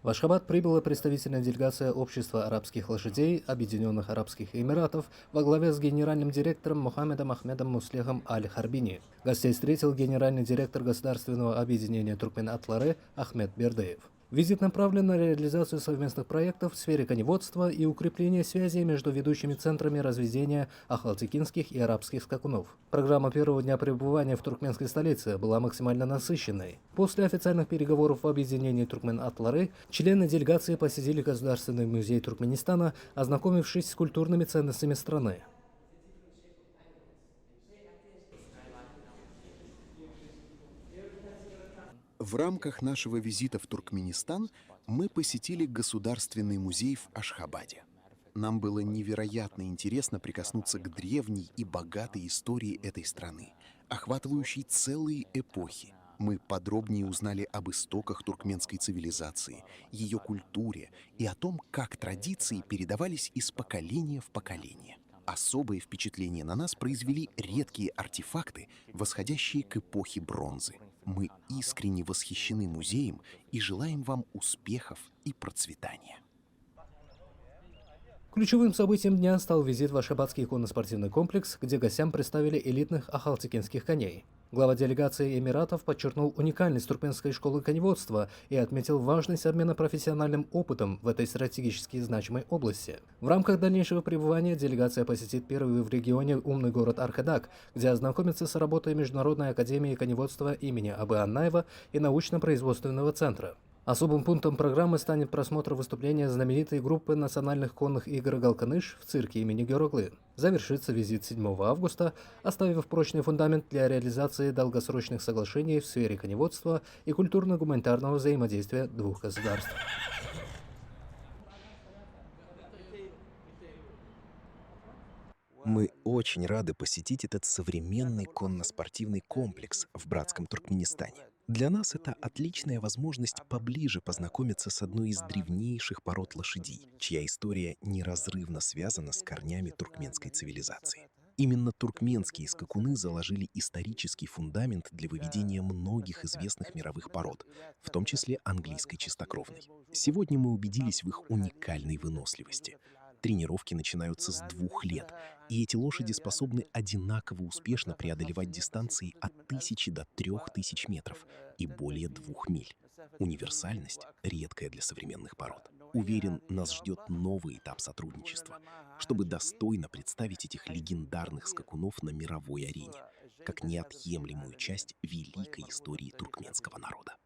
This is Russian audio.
В Ашхабад прибыла представительная делегация Общества арабских лошадей Объединенных Арабских Эмиратов во главе с генеральным директором Мухаммедом Ахмедом Муслехом Аль-Харбини. Гостей встретил генеральный директор Государственного объединения Туркмен-Атлары Ахмед Бердыев. Визит направлен на реализацию совместных проектов в сфере коневодства и укрепления связей между ведущими центрами разведения ахалтекинских и арабских скакунов. Программа первого дня пребывания в туркменской столице была максимально насыщенной. После официальных переговоров в объединении Туркмен-Атлары члены делегации посетили Государственный музей Туркменистана, ознакомившись с культурными ценностями страны. В рамках нашего визита в Туркменистан мы посетили Государственный музей в Ашхабаде. Нам было невероятно интересно прикоснуться к древней и богатой истории этой страны, охватывающей целые эпохи. Мы подробнее узнали об истоках туркменской цивилизации, ее культуре и о том, как традиции передавались из поколения в поколение. Особое впечатление на нас произвели редкие артефакты, восходящие к эпохе бронзы. Мы искренне восхищены музеем и желаем вам успехов и процветания. Ключевым событием дня стал визит в Ашхабадский конно-спортивный комплекс, где гостям представили элитных ахалтекинских коней. Глава делегации Эмиратов подчеркнул уникальность туркменской школы коневодства и отметил важность обмена профессиональным опытом в этой стратегически значимой области. В рамках дальнейшего пребывания делегация посетит первый в регионе умный город Аркадак, где ознакомится с работой Международной академии коневодства имени Абы Аннаева и научно-производственного центра. Особым пунктом программы станет просмотр выступления знаменитой группы национальных конных игр «Галканыш» в цирке имени Героглы. Завершится визит 7 августа, оставив прочный фундамент для реализации долгосрочных соглашений в сфере коневодства и культурно-гуманитарного взаимодействия двух государств. Мы очень рады посетить этот современный конно-спортивный комплекс в братском Туркменистане. Для нас это отличная возможность поближе познакомиться с одной из древнейших пород лошадей, чья история неразрывно связана с корнями туркменской цивилизации. Именно туркменские скакуны заложили исторический фундамент для выведения многих известных мировых пород, в том числе английской чистокровной. Сегодня мы убедились в их уникальной выносливости. Тренировки начинаются с 2 лет, и эти лошади способны одинаково успешно преодолевать дистанции от 1000 до 3000 метров и более 2 миль. Универсальность редкая для современных пород. Уверен, нас ждет новый этап сотрудничества, чтобы достойно представить этих легендарных скакунов на мировой арене, как неотъемлемую часть великой истории туркменского народа.